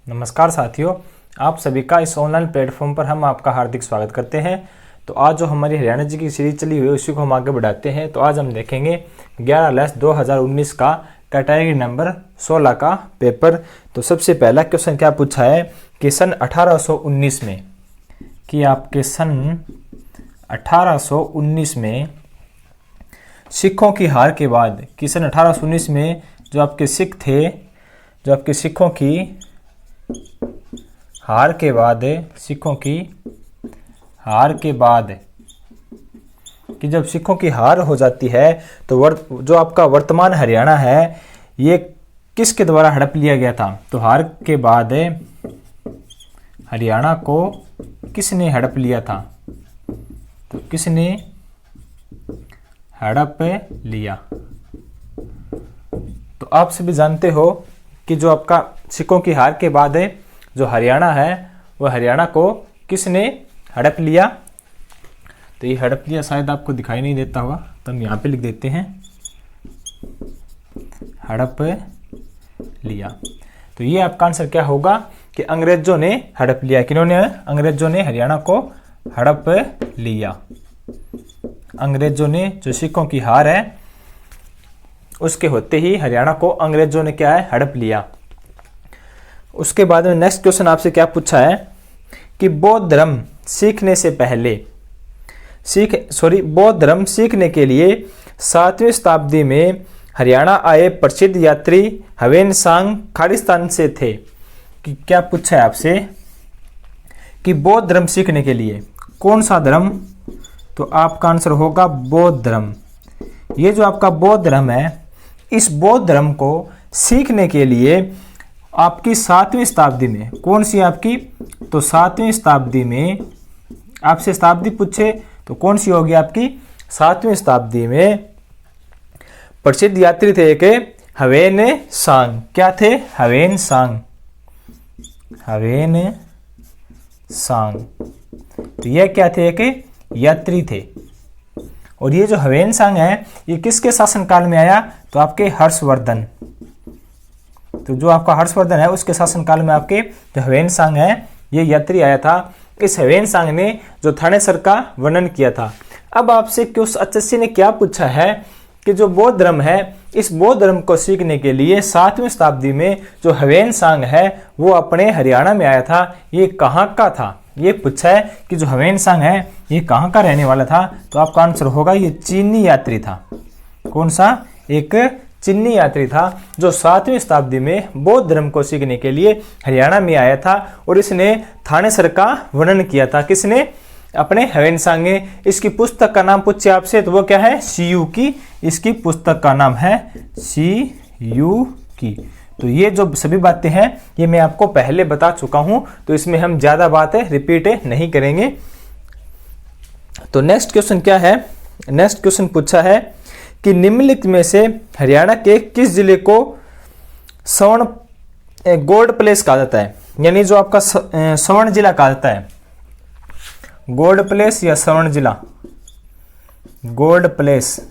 नमस्कार साथियों, आप सभी का इस ऑनलाइन प्लेटफॉर्म पर हम आपका हार्दिक स्वागत करते हैं। तो आज जो हमारी हरियाणा जी की सीरीज चली हुई है उसी को हम आगे बढ़ाते हैं। तो आज हम देखेंगे 11/2019 का कैटेगरी नंबर 16 का पेपर। तो सबसे पहला क्वेश्चन क्या पूछा है कि सन 1819 में कि आपके सन 1819 में सिखों की हार के बाद कि सन 1819 में जो आपके सिख थे, जो आपके सिखों की हार के बाद कि जब सिखों की हार हो जाती है तो जो आपका वर्तमान हरियाणा है ये किसके द्वारा हड़प लिया गया था। तो हार के बाद हरियाणा को किसने हड़प लिया था? तो किसने हड़प लिया? तो आप सभी जानते हो कि जो आपका सिखों की हार के बाद जो हरियाणा है वह हरियाणा को किसने हड़प लिया। तो ये हड़प लिया शायद आपको दिखाई नहीं देता होगा, तो हम यहाँ पे लिख देते हैं हड़प लिया। तो ये आपका आंसर क्या होगा कि अंग्रेजों ने हड़प लिया। किन्होंने? अंग्रेजों ने हरियाणा को हड़प लिया। अंग्रेजों ने जो सिखों की हार है उसके होते ही हरियाणा को अंग्रेजों ने क्या है, हड़प लिया। उसके बाद में नेक्स्ट क्वेश्चन आपसे क्या पूछा है कि बौद्ध धर्म सीखने से पहले बौद्ध धर्म सीखने के लिए 7वीं शताब्दी में हरियाणा आए प्रसिद्ध यात्री ह्वेन-सांग खालिस्तान से थे। कि क्या पूछा है आपसे कि बौद्ध धर्म सीखने के लिए कौन सा धर्म? तो आपका आंसर होगा बौद्ध धर्म। ये जो आपका बौद्ध धर्म है, इस बौद्ध धर्म को सीखने के लिए आपकी 7वीं शताब्दी में, कौन सी आपकी? तो 7वीं शताब्दी में आपसे शताब्दी पूछे तो कौन सी होगी आपकी? 7वीं शताब्दी में प्रसिद्ध यात्री थे एक ह्वेन-सांग। क्या थे? ह्वेन-सांग। ह्वेन-सांग। तो यह क्या थे? एक यात्री थे। और ये जो ह्वेन-सांग है ये किसके शासनकाल में आया? तो आपके हर्षवर्धन। तो जो आपका हर्षवर्धन है उसके शासनकाल में आपके जो ह्वेन-सांग है ये यात्री आया था। इस ह्वेन-सांग ने जो थानेसर का वर्णन किया था। अब आपसे एसएससी ने क्या पूछा है कि जो बौद्ध धर्म है इस बौद्ध धर्म को सीखने के लिए 7वीं शताब्दी में जो ह्वेन-सांग है वो अपने हरियाणा में आया था, ये कहाँ का था? ये पूछा है कि जो ह्वेन-सांग है ये कहाँ का रहने वाला था। तो आपका आंसर होगा ये चीनी यात्री था। कौन सा? एक चीनी यात्री था जो 7वीं शताब्दी में बौद्ध धर्म को सीखने के लिए हरियाणा में आया था और इसने थानेसर का वर्णन किया था। किसने? अपने ह्वेन-सांग ने। इसकी पुस्तक का नाम पूछे आपसे तो वो क्या है? सीयू की। इसकी पुस्तक का नाम है सीयू की। तो ये जो सभी बातें हैं ये मैं आपको पहले बता चुका हूं, तो इसमें हम ज्यादा बातें रिपीट नहीं करेंगे। तो नेक्स्ट क्वेश्चन क्या है? नेक्स्ट क्वेश्चन पूछा है कि निम्नलिखित में से हरियाणा के किस जिले को स्वर्ण गोल्ड प्लेस कहा जाता है? यानी जो आपका स्वर्ण जिला कहा जाता है, गोल्ड प्लेस या स्वर्ण जिला? गोल्ड प्लेस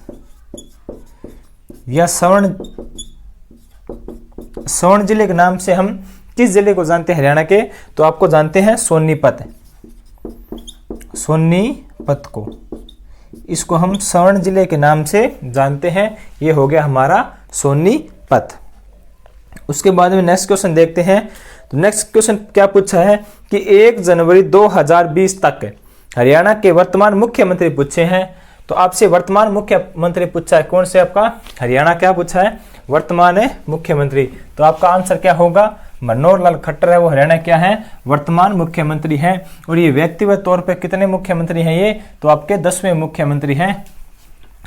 या स्वर्ण जिले के नाम से हम किस जिले को जानते हैं हरियाणा के? तो आपको जानते हैं सोनीपत। सोनीपत को, इसको हम स्वर्ण जिले के नाम से जानते हैं। ये हो गया हमारा सोनीपत। उसके बाद में नेक्स्ट क्वेश्चन देखते हैं। तो नेक्स्ट क्वेश्चन क्या पूछा है कि 1 जनवरी 2020 तक हरियाणा के वर्तमान मुख्यमंत्री पूछे हैं। तो आपसे वर्तमान मुख्यमंत्री पूछा है कौन से? आपका हरियाणा क्या पूछा है? वर्तमान मुख्यमंत्री। तो आपका आंसर क्या होगा? मनोहर लाल खट्टर है वो हरियाणा क्या है? वर्तमान मुख्यमंत्री हैं। और ये व्यक्तिगत तौर पे कितने मुख्यमंत्री हैं ये? तो आपके 10वें मुख्यमंत्री हैं।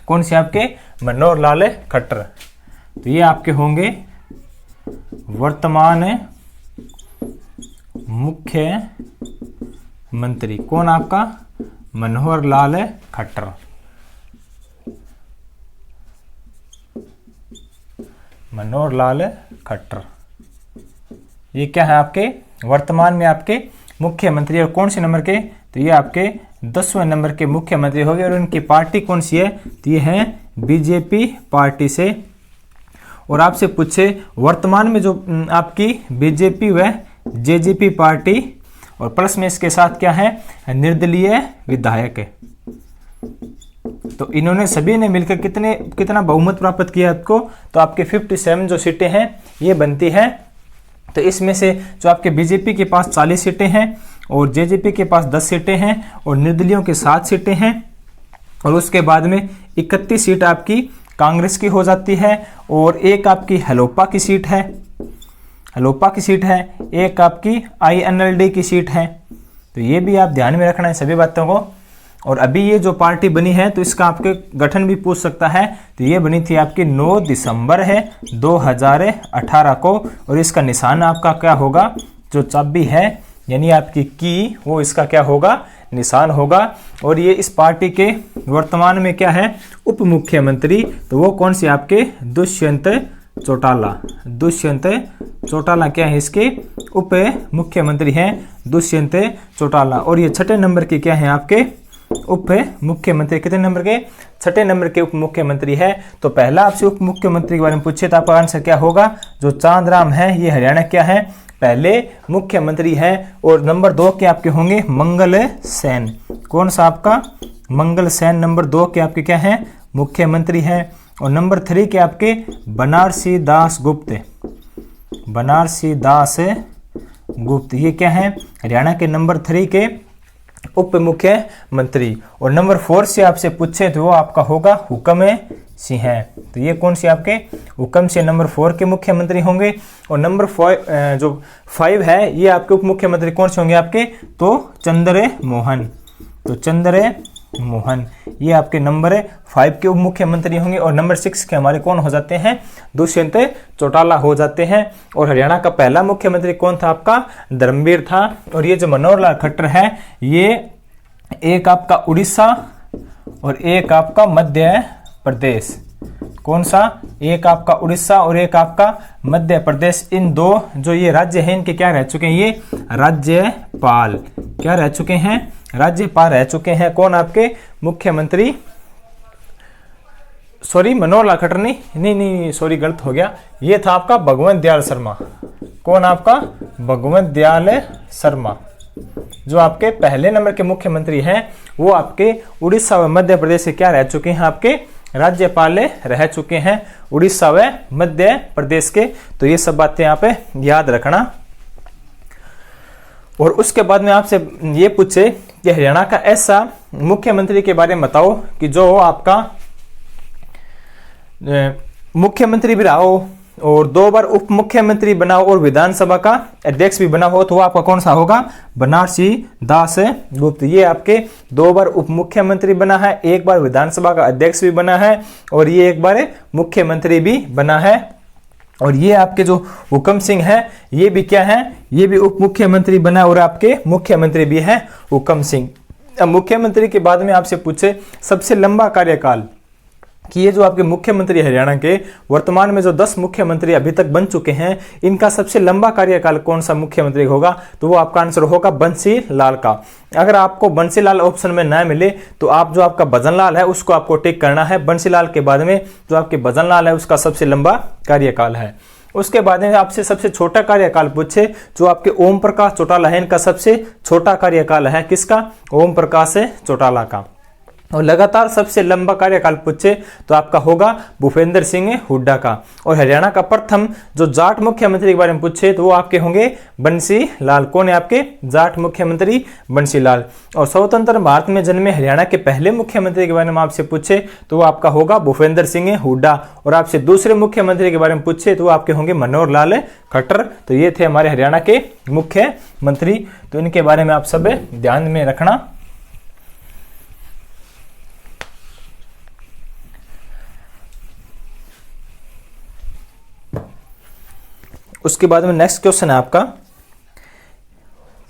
कौन से? आपके मनोहर लाल खट्टर। तो ये आपके होंगे वर्तमान मुख्यमंत्री। कौन? आपका मनोहर लाल खट्टर। मनोहर लाल खट्टर ये क्या है? आपके वर्तमान में आपके मुख्यमंत्री। और कौन से नंबर के? तो ये आपके 10वें नंबर के मुख्यमंत्री हो गए। और उनकी पार्टी कौन सी है? तो ये है बीजेपी पार्टी से। और आपसे पूछे वर्तमान में जो आपकी बीजेपी व जेजेपी पार्टी, और प्लस में इसके साथ क्या है, निर्दलीय विधायक। तो इन्होंने सभी ने मिलकर कितना बहुमत प्राप्त किया आपको, तो आपके 57 जो सीटें हैं ये बनती है। तो इसमें से जो आपके बीजेपी के पास 40 सीटें हैं और जेजेपी के पास 10 सीटें हैं और निर्दलीयों के 7 सीटें हैं, और उसके बाद में 31 सीट आपकी कांग्रेस की हो जाती है, और एक आपकी हलोपा की सीट है, एक आपकी INLD की सीट है। तो ये भी आप ध्यान में रखना है सभी बातों को। और अभी ये जो पार्टी बनी है तो इसका आपके गठन भी पूछ सकता है। तो ये बनी थी आपकी 9 दिसंबर है 2018 को, और इसका निशान आपका क्या होगा, जो चाबी है यानी आपकी की, वो इसका क्या होगा, निशान होगा। और ये इस पार्टी के वर्तमान में क्या है, उप मुख्यमंत्री, तो वो कौन सी आपके दुष्यंत चौटाला क्या है, इसके उप मुख्यमंत्री हैं दुष्यंत चौटाला। और ये 6 नंबर के क्या है आपके उप मुख्यमंत्री, कितने नंबर के, 6 नंबर के उप मुख्यमंत्री है। तो पहला आपसे उप मुख्यमंत्री के बारे में पूछे तो आपका आंसर क्या होगा, जो चांदराम है, ये हरियाणा क्या है, पहले मुख्यमंत्री है। और नंबर 2 के आपके होंगे मंगल सेन, कौन सा आपका, मंगल सेन नंबर 2 के आपके क्या है, मुख्यमंत्री है। और नंबर 3 के आपके बनारसी दास गुप्त, ये क्या है, हरियाणा के नंबर 3 के उप मुख्यमंत्री। और नंबर 4 से आपसे पूछे तो वो आपका होगा हुक्म सिंह है। तो ये कौन सी आपके, हुक्म सिंह नंबर 4 के मुख्यमंत्री होंगे। और नंबर 5 है, ये आपके उप मुख्यमंत्री कौन से होंगे आपके, तो चंद्रमोहन ये आपके नंबर 5 के उप मुख्यमंत्री होंगे। और नंबर 6 के हमारे कौन हो जाते हैं, दुष्यंत चौटाला हो जाते हैं। और हरियाणा का पहला मुख्यमंत्री कौन था आपका, धर्मवीर था। और ये जो मनोहर लाल खट्टर है, ये एक आपका उड़ीसा और एक आपका मध्य प्रदेश, कौन सा, एक आपका उड़ीसा और एक आपका मध्य प्रदेश, इन 2 जो ये राज्य हैं इनके क्या रह चुके हैं, ये राज्यपाल क्या रह चुके हैं, राज्यपाल रह चुके हैं। कौन आपके मुख्यमंत्री, सॉरी मनोहर लाल खट्टर नहीं सॉरी गलत हो गया, ये था आपका भगवंत दयाल शर्मा। कौन आपका, भगवंत दयाल शर्मा, जो आपके पहले नंबर के मुख्यमंत्री हैं, वो आपके उड़ीसा व मध्य प्रदेश से क्या रह चुके हैं, आपके राज्यपाल रह चुके हैं, उड़ीसा व मध्य प्रदेश के। तो ये सब बातें आप याद रखना। और उसके बाद में आपसे ये पूछे कि हरियाणा का ऐसा मुख्यमंत्री के बारे में बताओ कि जो आपका मुख्यमंत्री भी रहा हो और 2 बार उप मुख्यमंत्री बना हो और विधानसभा का अध्यक्ष भी बना हो, तो वो आपका कौन सा होगा, बनारसी दास गुप्त। ये आपके 2 बार उप मुख्यमंत्री बना है, 1 बार विधानसभा का अध्यक्ष भी बना है और ये 1 बार मुख्यमंत्री भी बना है। और ये आपके जो हुक्म सिंह है, ये भी क्या है, ये भी उप मुख्यमंत्री बना और आपके मुख्यमंत्री भी है हुक्म सिंह। अब मुख्यमंत्री के बाद में आपसे पूछे सबसे लंबा कार्यकाल, कि ये जो आपके मुख्यमंत्री हरियाणा के वर्तमान में जो 10 मुख्यमंत्री अभी तक बन चुके हैं, इनका सबसे लंबा कार्यकाल कौन सा मुख्यमंत्री होगा, तो वो आपका आंसर होगा बंसी लाल का। अगर आपको बंसी लाल ऑप्शन में ना मिले तो आप जो आपका भजन लाल है उसको आपको टिक करना है। बंसी लाल के बाद में जो आपके भजन लाल है उसका सबसे लंबा कार्यकाल है। उसके बाद में आपसे सबसे छोटा कार्यकाल पूछे, जो आपके ओम प्रकाश चौटाला है, इनका सबसे छोटा कार्यकाल है किसका, ओम प्रकाश चौटाला का। और लगातार सबसे लंबा कार्यकाल पूछे तो आपका होगा भूपेंद्र सिंह हुड्डा का। और हरियाणा का प्रथम जो जाट मुख्यमंत्री के बारे में पूछे तो वो आपके होंगे बंसी लाल। कौन है आपके जाट मुख्यमंत्री, बंसी लाल। और स्वतंत्र भारत में जन्मे हरियाणा के पहले मुख्यमंत्री के बारे में आपसे पूछे तो वो आपका होगा भूपेंद्र सिंह हुड्डा। और आपसे दूसरे मुख्यमंत्री के बारे में पूछे तो वो आपके होंगे मनोहर लाल खट्टर। तो ये थे हमारे हरियाणा के मुख्यमंत्री। तो इनके बारे में आप सब ध्यान में रखना। उसके बाद में नेक्स्ट क्वेश्चन है आपका,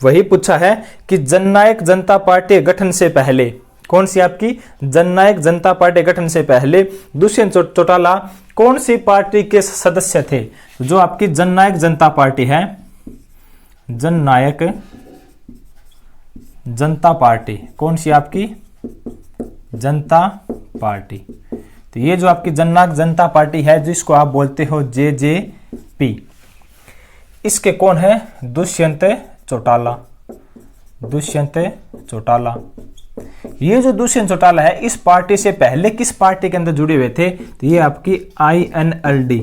वही पूछा है कि जननायक जनता पार्टी गठन से पहले, कौन सी आपकी जननायक जनता पार्टी गठन से पहले दुष्यंत चौटाला कौन सी पार्टी के सदस्य थे। जो आपकी जननायक जनता पार्टी है, जननायक जनता पार्टी कौन सी आपकी जनता पार्टी। तो ये जो आपकी जननायक जनता पार्टी है जिसको आप बोलते हो JJP, इसके कौन है? दुष्यंत चौटाला। दुष्यंत चौटाला। ये जो दुष्यंत चौटाला है, इस पार्टी से पहले किस पार्टी के अंदर जुड़े हुए थे? तो ये आपकी INLD,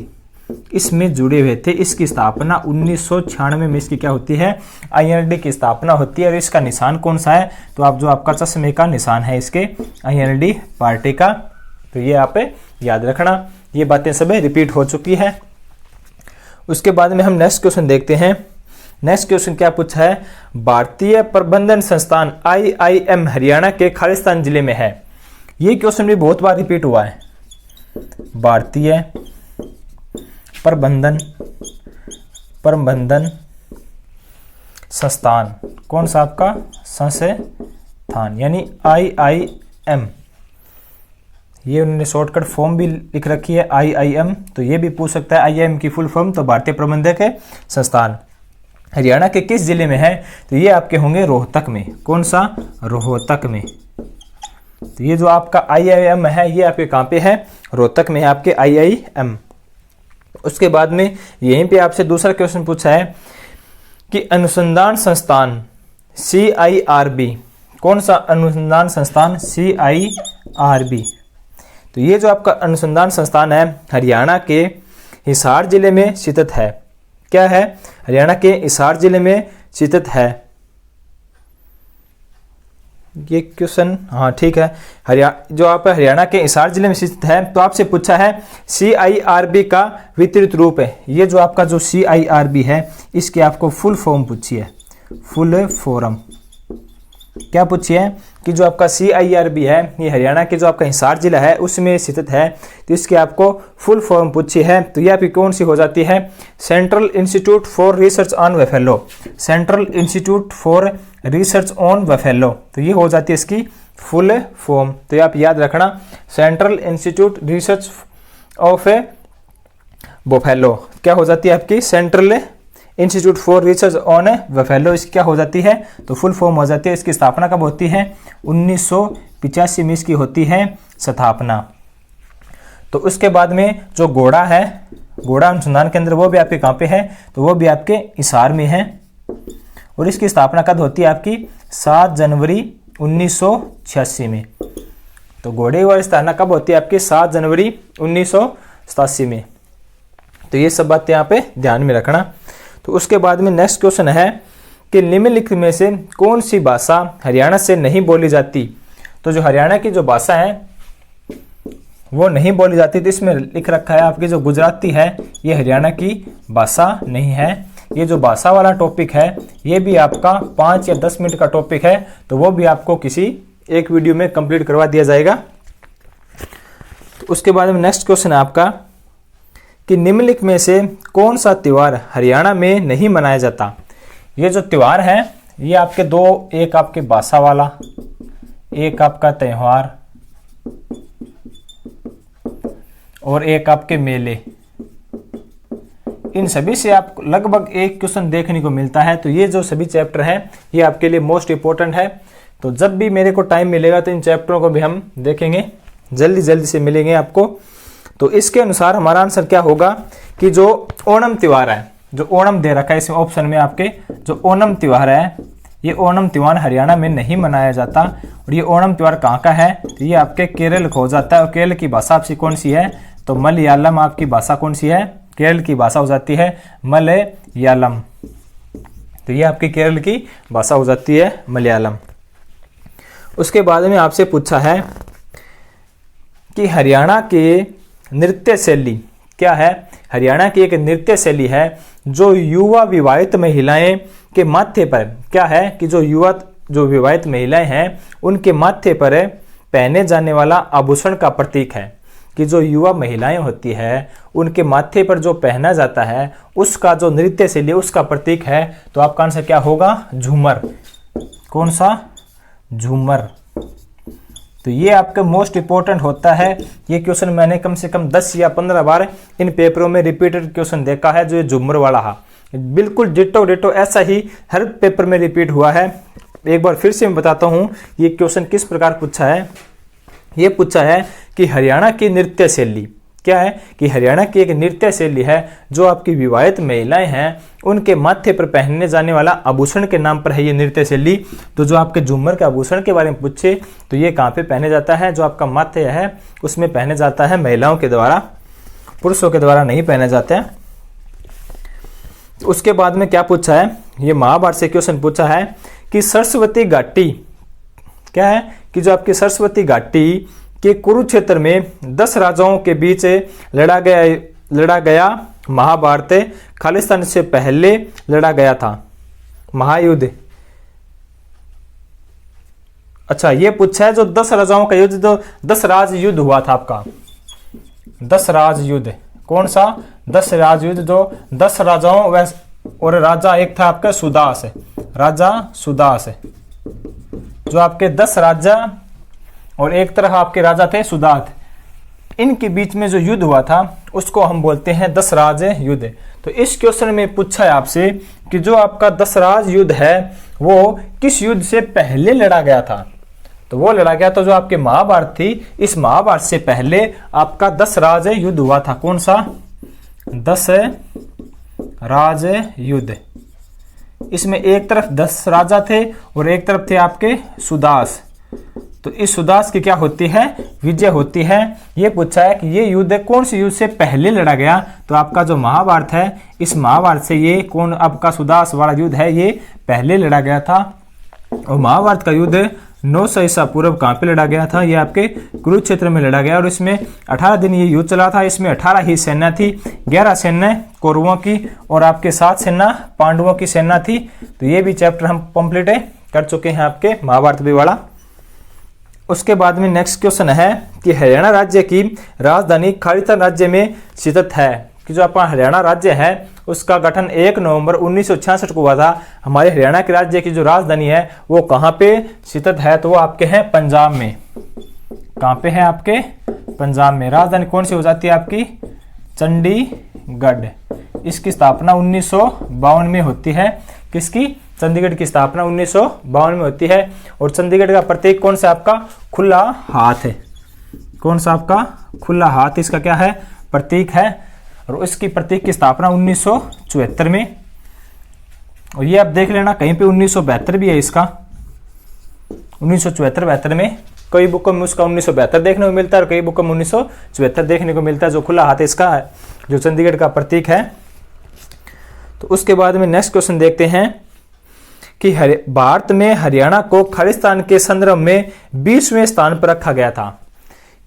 इसमें जुड़े हुए थे। इसकी स्थापना 1996 में इसकी क्या होती है? INLD की स्थापना होती है। और इसका निशान कौन सा है? तो आप जो आपका चश्मे का निशान है इसके INLD पार्टी का, तो ये आप याद रखना। ये बातें सब रिपीट हो चुकी है। उसके बाद में हम नेक्स्ट क्वेश्चन देखते हैं। नेक्स्ट क्वेश्चन क्या पूछा है? भारतीय प्रबंधन संस्थान IIM हरियाणा के खालिस्तान जिले में है। ये क्वेश्चन भी बहुत बार रिपीट हुआ है। भारतीय प्रबंधन संस्थान, कौन सा आपका? संस्थान, यानी IIM। ये उन्होंने शॉर्टकट फॉर्म भी लिख रखी है IIM, तो ये भी पूछ सकता है IIM की फुल फॉर्म। तो भारतीय प्रबंधक संस्थान हरियाणा के किस जिले में है? तो ये आपके होंगे रोहतक में। कौन सा? रोहतक में। तो ये जो आपका IIM है, ये आपके कहाँ पे है? रोहतक में है आपके IIM। उसके बाद में यहीं पे आपसे दूसरा क्वेश्चन पूछा है कि अनुसंधान संस्थान CIRB, कौन सा अनुसंधान संस्थान? CIRB। तो ये जो आपका अनुसंधान संस्थान है हरियाणा के हिसार जिले में स्थित है। क्या है? हरियाणा के हिसार जिले में स्थित है। ये क्वेश्चन, हाँ ठीक है, जो आप हरियाणा के हिसार जिले में स्थित है। तो आपसे पूछा है CIRB का वितरित रूप है। ये जो आपका जो CIRB है, इसकी आपको फुल फॉर्म पूछी है। फुल फॉर्म क्या पूछी है? कि जो आपका CIRB है, ये हरियाणा के जो आपका हिसार जिला है उसमें स्थित है। तो इसकी आपको फुल फॉर्म पूछी है। तो ये आपकी कौन सी हो जाती है? Central institute for research on buffalo. Central institute for research on buffalo, तो ये हो जाती है इसकी फुल फॉर्म। तो ये आप याद रखना, central institute research of buffalo क्या हो जाती है आपकी? Central institute for research on buffalo, इसकी क्या हो जाती है? तो फुल फॉर्म हो जाती है। इसकी स्थापना कब होती है? 1985 में इसकी होती है स्थापना। तो उसके बाद में जो घोड़ा है, घोड़ा अनुसंधान केंद्र, वो भी आपके कहाँ पे है? तो वो भी आपके हिसार में है। और इसकी स्थापना कब होती है आपकी? 7 जनवरी 1986 में। तो घोड़े वाली स्थापना कब होती है आपकी? 7 जनवरी 1987 में। तो ये सब बातें यहाँ पे ध्यान में रखना। तो उसके बाद में नेक्स्ट क्वेश्चन है कि निम्नलिखित में से कौन सी भाषा हरियाणा से नहीं बोली जाती? तो जो हरियाणा की जो भाषा है वो नहीं बोली जाती। तो इसमें लिख रखा है आपकी जो गुजराती है, ये हरियाणा की भाषा नहीं है। ये जो भाषा वाला टॉपिक है, ये भी आपका 5 या 10 मिनट का टॉपिक है। तो वो भी आपको किसी एक वीडियो में कंप्लीट करवा दिया जाएगा। तो उसके बाद में नेक्स्ट क्वेश्चन है आपका कि निम्नलिखित में से कौन सा त्योहार हरियाणा में नहीं मनाया जाता? ये जो त्योहार है, ये आपके दो, एक आपके भाषा वाला, एक आपका त्योहार और एक आपके मेले। इन सभी से आप लगभग एक क्वेश्चन देखने को मिलता है। तो ये जो सभी चैप्टर हैं, ये आपके लिए मोस्ट इंपॉर्टेंट है। तो जब भी मेरे को टाइम मिलेगा तो इन चैप्टरों को भी हम देखेंगे, जल्दी जल्दी से मिलेंगे आपको। तो इसके अनुसार हमारा आंसर क्या होगा कि जो ओणम त्योहार है, जो ओणम दे रखा है इसमें ऑप्शन में आपके, जो ओणम त्योहार है, ये ओणम त्योहार हरियाणा में नहीं मनाया जाता। और ये ओणम त्योहार कहाँ का है? तो ये आपके केरल को हो जाता है। और केरल की भाषा आपसी कौन सी है? तो मलयालम आपकी भाषा कौन सी है? केरल की भाषा हो जाती है मलयालम। तो ये आपकी केरल की भाषा हो जाती है मलयालम। उसके बाद में आपसे पूछा है कि हरियाणा के नृत्य शैली क्या है? हरियाणा की एक नृत्य शैली है जो युवा विवाहित महिलाएं के माथे पर क्या है कि जो विवाहित महिलाएं हैं उनके माथे पर पहने जाने वाला आभूषण का प्रतीक है। कि जो युवा महिलाएं होती है उनके माथे पर जो पहना जाता है उसका जो नृत्य शैली उसका प्रतीक है। तो आपका आंसर क्या होगा? झूमर। कौन सा? झूमर। तो ये आपका मोस्ट इंपॉर्टेंट होता है। ये क्वेश्चन मैंने कम से कम 10 या 15 बार इन पेपरों में रिपीटेड क्वेश्चन देखा है। जो ये झूमर वाला है बिल्कुल डिटो ऐसा ही हर पेपर में रिपीट हुआ है। एक बार फिर से मैं बताता हूँ ये क्वेश्चन किस प्रकार पूछा है। ये पूछा है कि हरियाणा की नृत्य शैली क्या है कि हरियाणा की एक नृत्य शैली है जो आपकी विवाहित महिलाएं हैं उनके माथे पर पहनने जाने वाला आभूषण के नाम पर है ये नृत्य शैली। तो जो आपके झूमर के आभूषण के बारे में पूछे तो ये कहाँ पे पहने जाता है, जो आपका माथे है उसमें पहने जाता है महिलाओं के द्वारा, पुरुषों के द्वारा नहीं पहने जाते हैं। उसके बाद में क्या पूछा है, ये महाभारत से क्वेश्चन पूछा है कि सरस्वती घाटी क्या है कि जो आपकी सरस्वती घाटी के कुरुक्षेत्र में 10 राजाओं के बीच लड़ा गया महाभारत खालिस्तान से पहले लड़ा गया था महायुद्ध। अच्छा, ये पूछा है जो 10 राजाओं का युद्ध, जो 10 राज युद्ध हुआ था आपका, 10 राज युद्ध कौन सा, 10 राज युद्ध जो 10 राजाओं और राजा एक था आपका सुदास, राजा सुदास, जो आपके 10 राजा और एक तरफ आपके राजा थे सुदात, इनके बीच में जो युद्ध हुआ था उसको हम बोलते हैं 10 राज युद्ध। तो इस क्वेश्चन में पूछा है आपसे कि जो आपका 10 राज युद्ध है वो किस युद्ध से पहले लड़ा गया था, तो वो लड़ा गया तो जो आपके महाभारत थी, इस महाभारत से पहले आपका 10 राज युद्ध हुआ था। कौन सा, 10 राज युद्ध। इसमें एक तरफ 10 राजा थे और एक तरफ थे आपके सुदास। तो इस सुदास की क्या होती है, विजय होती है। ये पूछा है कि ये युद्ध कौन से युद्ध से पहले लड़ा गया, तो आपका जो महाभारत है इस महाभारत से ये कौन आपका सुदास वाला युद्ध है ये पहले लड़ा गया था। और महाभारत का युद्ध 900 ईसा पूर्व कहाँ पे लड़ा गया था, ये आपके कुरुक्षेत्र में लड़ा गया और इसमें 18 दिन ये युद्ध चला था। इसमें 18 ही सेना थी, 11 सेना कौरवों की और आपके 7 सेना पांडवों की सेना थी। तो ये भी चैप्टर हम कंप्लीट कर चुके हैं आपके महाभारत भी वाला। उसके बाद में नेक्स्ट क्वेश्चन है कि हरियाणा राज्य की राजधानी खालिस्तान राज्य में स्थित है, कि जो अपना हरियाणा राज्य है उसका गठन 1 नवंबर 1966 को हुआ था। हमारे हरियाणा के राज्य की जो राजधानी है वो कहाँ पे स्थित है, तो वो आपके हैं पंजाब में। कहाँ पे है, आपके पंजाब में। राजधानी कौन सी हो जाती है आपकी, चंडीगढ़। इसकी स्थापना 1952 में होती है। किसकी, चंडीगढ़ की स्थापना 1952 में होती है। और चंडीगढ़ का प्रतीक कौन सा आपका, खुला हाथ है। कौन सा आपका, खुला हाथ इसका क्या है, प्रतीक है। और इसकी प्रतीक की स्थापना 1974 में। और ये आप देख लेना कहीं पे 1972 भी है इसका, 1974-72 में। कई बुकों में उसका 1972 देखने को मिलता है और कई बुकों में 1974 देखने को मिलता है, जो खुला हाथ इसका है, जो चंडीगढ़ का प्रतीक है। तो उसके बाद में नेक्स्ट क्वेश्चन देखते हैं कि भारत में हरियाणा को खालिस्तान के संदर्भ में 20वें स्थान पर रखा गया था।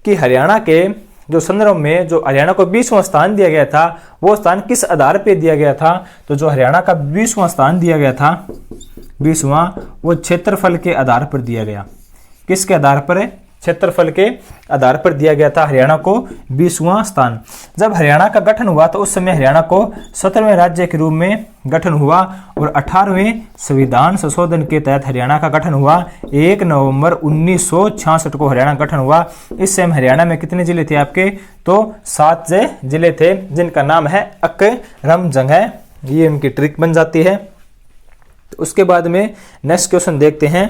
कि हरियाणा के जो संदर्भ में जो हरियाणा को 20वां स्थान दिया गया था, वो स्थान किस आधार पर दिया गया था, तो जो हरियाणा का 20वां स्थान दिया गया था, 20वां, वो क्षेत्रफल के आधार पर दिया गया। किसके आधार पर है, क्षेत्रफल के आधार पर दिया गया था हरियाणा को 20वां स्थान। जब हरियाणा का गठन हुआ तो उस समय हरियाणा को 17वें राज्य के रूप में गठन हुआ और 18वें संविधान संशोधन के तहत हरियाणा का गठन हुआ। 1 नवंबर 1966 को हरियाणा गठन हुआ। इस समय हरियाणा में कितने जिले थे आपके, तो 7 जिले थे, जिनका नाम है अकरमजंग है। ये उनकी ट्रिक बन जाती है। तो उसके बाद में नेक्स्ट क्वेश्चन देखते हैं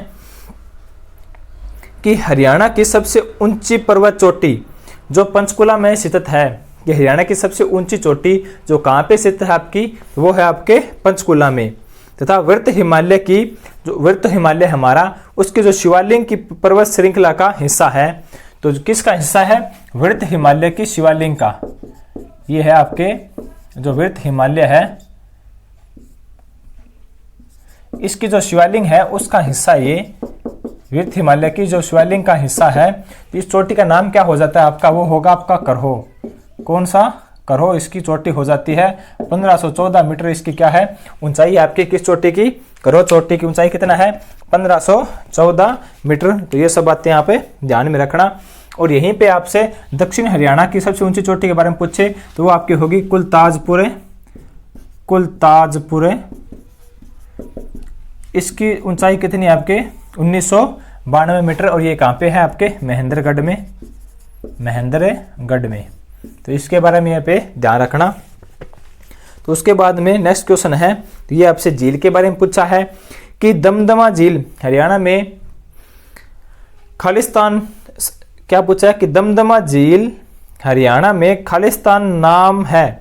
कि हरियाणा की सबसे ऊंची पर्वत चोटी जो पंचकुला में स्थित है, कि हरियाणा की सबसे ऊंची चोटी जो कहाँ पे स्थित है आपकी, वो है आपके पंचकुला में। तथा वृत्त हिमालय की, जो वृत्त हिमालय हमारा, उसके जो शिवालिंग की पर्वत श्रृंखला का हिस्सा है, तो किसका हिस्सा है, वृत्त हिमालय की शिवालिंग का। ये है आपके जो वृत्त हिमालय है, इसकी जो शिवालिंग है उसका हिस्सा, ये वृत्त हिमालय की जो शिवालिंग का हिस्सा है। इस चोटी का नाम क्या हो जाता है आपका, वो होगा आपका करहो। कौन सा, करहो। इसकी चोटी हो जाती है 1514 मीटर। इसकी क्या है, ऊंचाई आपकी, किस चोटी की, करहो चोटी की ऊंचाई कितना है, 1514 मीटर। तो ये सब बातें यहाँ पे ध्यान में रखना। और यहीं पे आपसे दक्षिण हरियाणा की सबसे ऊंची चोटी के बारे में पूछे तो वो आपकी होगी कुलताजपुर। कुलताजपुर, इसकी ऊंचाई कितनी है आपके, 1992 मीटर। और ये कहाँ पे है आपके, महेंद्रगढ़ में, महेंद्रगढ़ में। तो इसके बारे में यहाँ पे ध्यान रखना। तो उसके बाद में नेक्स्ट क्वेश्चन है, तो ये आपसे झील के बारे में पूछा है कि दमदमा झील हरियाणा में खालिस्तान, क्या पूछा है कि दमदमा झील हरियाणा में खालिस्तान नाम है,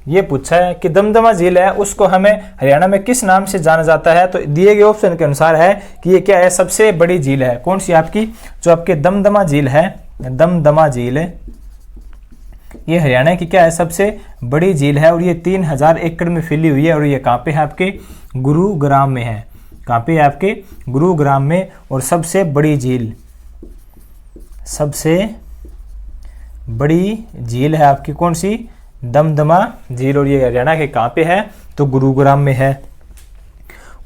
ये पूछा है कि दमदमा झील है उसको हमें हरियाणा में किस नाम से जाना जाता है। तो दिए गए ऑप्शन के अनुसार है कि ये क्या है, सबसे बड़ी झील है। कौन सी आपकी, जो आपके दमदमा झील है, दमदमा झील ये हरियाणा की क्या है, सबसे बड़ी झील है और ये 3000 एकड़ में फैली हुई है। और ये कहाँ पे है, आपके गुरुग्राम में है। कहाँ पे है, आपके गुरुग्राम में। और सबसे बड़ी झील, सबसे बड़ी झील है आपकी कौन सी, दमदमा झील। और ये हरियाणा के कहाँ पे है, तो गुरुग्राम में है।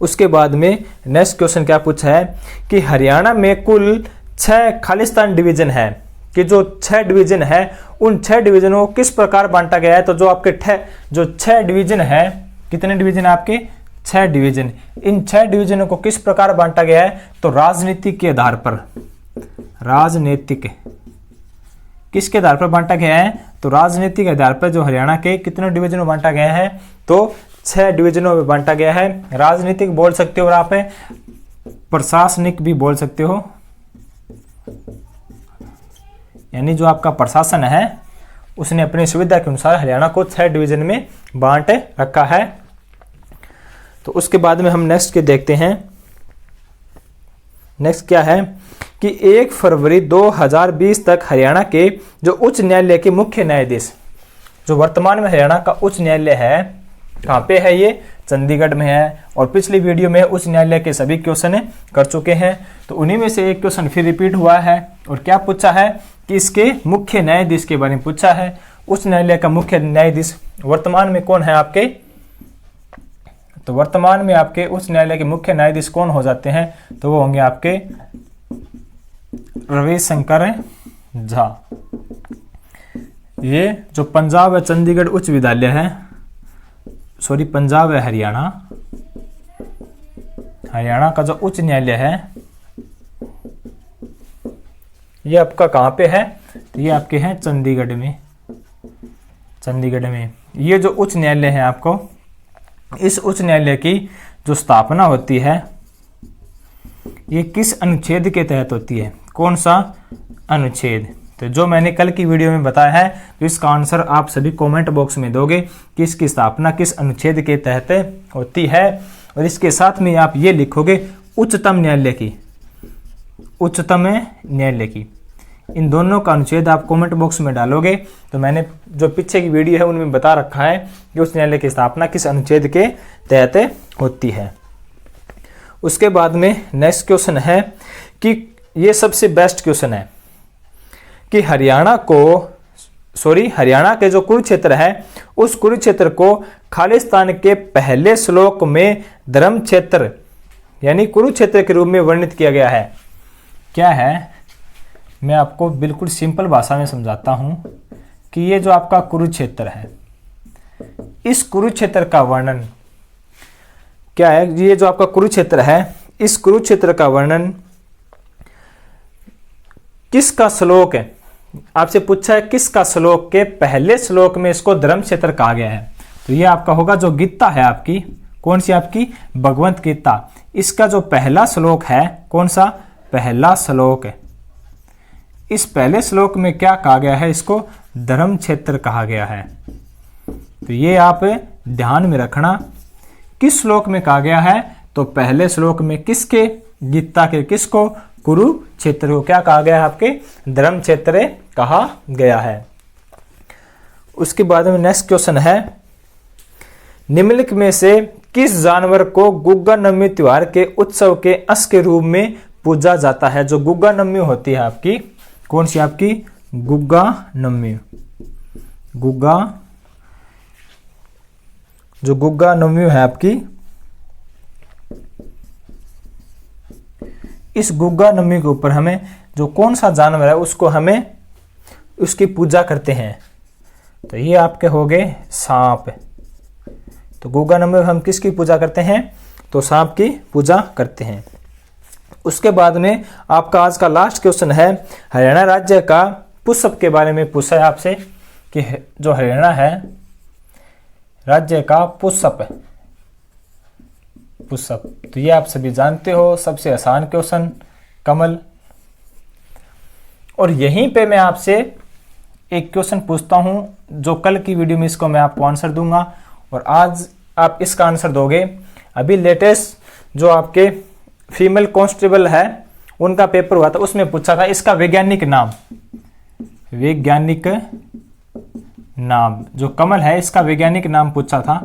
उसके बाद में नेक्स्ट क्वेश्चन क्या पूछा है कि हरियाणा में कुल 6 खालिस्तान डिवीजन है, कि जो 6 डिवीजन है उन 6 डिवीजनों को किस प्रकार बांटा गया है। तो जो आपके 6 डिवीजन है, कितने डिवीजन है आपके, 6 डिवीजन। इन 6 डिवीजनों को किस प्रकार बांटा गया है, तो राजनीतिक के आधार पर, राजनीतिक किसके आधार पर बांटा गया है, तो राजनीतिक आधार पर जो हरियाणा के कितने डिवीजनों में बांटा गया है, तो 6 डिवीजनों में बांटा गया है। राजनीतिक बोल सकते हो और आप प्रशासनिक भी बोल सकते हो, यानी जो आपका प्रशासन है उसने अपनी सुविधा के अनुसार हरियाणा को 6 डिवीजन में बांट रखा है। तो उसके बाद में हम नेक्स्ट के देखते हैं। नेक्स्ट क्या है कि 1 फरवरी 2020 तक हरियाणा के जो उच्च न्यायालय के मुख्य न्यायाधीश, जो वर्तमान में हरियाणा का उच्च न्यायालय है, कहाँ पे है, ये चंडीगढ़ में है। और पिछली वीडियो में उच्च न्यायालय के सभी क्वेश्चन कर चुके हैं, तो उन्हीं में से एक क्वेश्चन फिर रिपीट हुआ है। और क्या पूछा है कि इसके मुख्य न्यायाधीश के बारे में पूछा है। उच्च न्यायालय का मुख्य न्यायाधीश वर्तमान में कौन है आपके, तो वर्तमान में आपके उच्च न्यायालय के मुख्य न्यायाधीश कौन हो जाते हैं, तो वो होंगे आपके रविशंकर झा। ये जो पंजाब है चंडीगढ़ उच्च विद्यालय है, सॉरी पंजाब है हरियाणा, हरियाणा का जो उच्च न्यायालय है ये आपका कहाँ पे है, तो ये आपके हैं चंडीगढ़ में, चंडीगढ़ में। ये जो उच्च न्यायालय है आपको, इस उच्च न्यायालय की जो स्थापना होती है ये किस अनुच्छेद के तहत होती है, कौन सा अनुच्छेद। तो जो मैंने कल की वीडियो में बताया है, तो इसका आंसर आप सभी कमेंट बॉक्स में दोगे कि इसकी स्थापना किस अनुच्छेद के तहत होती है। और इसके साथ में आप ये लिखोगे उच्चतम न्यायालय की, उच्चतम न्यायालय की। इन दोनों का अनुच्छेद आप कमेंट बॉक्स में डालोगे तो मैंने जो पीछे की वीडियो है उनमें बता रखा है कि उस न्यायालय की स्थापना किस अनुच्छेद के तहत होती है। उसके बाद में नेक्स्ट क्वेश्चन है कि ये सबसे बेस्ट क्वेश्चन है कि हरियाणा के जो कुरुक्षेत्र है उस कुरुक्षेत्र को खालिस्तान के पहले श्लोक में धर्म क्षेत्र यानी कुरुक्षेत्र के रूप में वर्णित किया गया है। क्या है, मैं आपको बिल्कुल सिंपल भाषा में समझाता हूं कि ये जो आपका कुरुक्षेत्र है, इस कुरुक्षेत्र का वर्णन क्या है। ये जो आपका कुरुक्षेत्र है, इस कुरुक्षेत्र का वर्णन किसका श्लोक है, आपसे पूछा है किसका श्लोक के पहले श्लोक में इसको धर्म क्षेत्र कहा गया है। तो ये आपका होगा जो गीता है आपकी, कौन सी आपकी, भगवत गीता। इसका जो पहला श्लोक है, कौन सा, पहला श्लोक है। इस पहले श्लोक में क्या कहा गया है, इसको धर्म क्षेत्र कहा गया है। तो ये आप ध्यान में रखना, किस श्लोक में कहा गया है, तो पहले श्लोक में किसके, गीता के, किसको, कुरुक्षेत्र को क्या कहा गया है, आपके धर्म क्षेत्र कहा गया है। उसके बाद में नेक्स्ट क्वेश्चन है, निम्नलिखित में से किस जानवर को गुग्गा नवमी त्योहार के उत्सव के अंश के रूप में पूजा जाता है। जो गुग्गा नवमी होती है आपकी, कौन सी आपकी, गुग्गा नवमी। गुग्गा, जो गुग्गा नवमी है आपकी, इस गुग्गा नवमी के ऊपर हमें जो कौन सा जानवर है उसको हमें उसकी पूजा करते हैं। तो ये आपके हो गए सांप। तो गुग्गा नवमी हम किसकी पूजा करते हैं, तो सांप की पूजा करते हैं। उसके बाद में आपका आज का लास्ट क्वेश्चन है, हरियाणा राज्य का पुष्प के बारे में पूछा है आपसे कि जो हरियाणा है राज्य का पुष्प, तो ये आप सभी जानते हो, सबसे आसान क्वेश्चन, कमल। और यहीं पे मैं आपसे एक क्वेश्चन पूछता हूं, जो कल की वीडियो में इसको मैं आपको आंसर दूंगा और आज आप इसका आंसर दोगे। अभी लेटेस्ट जो आपके फीमेल कांस्टेबल है उनका पेपर हुआ था, उसमें पूछा था इसका वैज्ञानिक नाम, वैज्ञानिक नाम जो कमल है इसका वैज्ञानिक नाम पूछा था।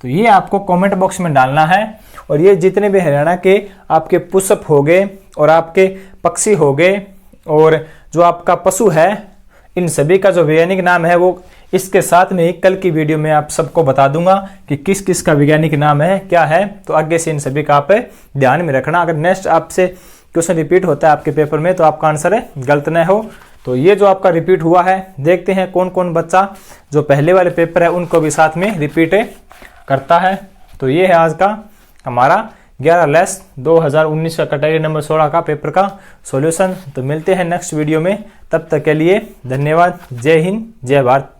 तो ये आपको कमेंट बॉक्स में डालना है और ये जितने भी हरियाणा के आपके पुष्प हो गए और आपके पक्षी हो गए और जो आपका पशु है, इन सभी का जो वैज्ञानिक नाम है वो इसके साथ में ही कल की वीडियो में आप सबको बता दूंगा कि किस किस का वैज्ञानिक नाम है, क्या है। तो आगे से इन सभी का आप ध्यान में रखना। अगर नेक्स्ट आपसे क्वेश्चन रिपीट होता है आपके पेपर में तो आपका आंसर गलत न हो। तो ये जो आपका रिपीट हुआ है, देखते हैं कौन कौन बच्चा जो पहले वाले पेपर है उनको भी साथ में रिपीट करता है। तो ये है आज का हमारा 11 2019 का कैटेगरी नंबर 16 का पेपर का सॉल्यूशन। तो मिलते हैं नेक्स्ट वीडियो में, तब तक के लिए धन्यवाद। जय हिंद, जय भारत।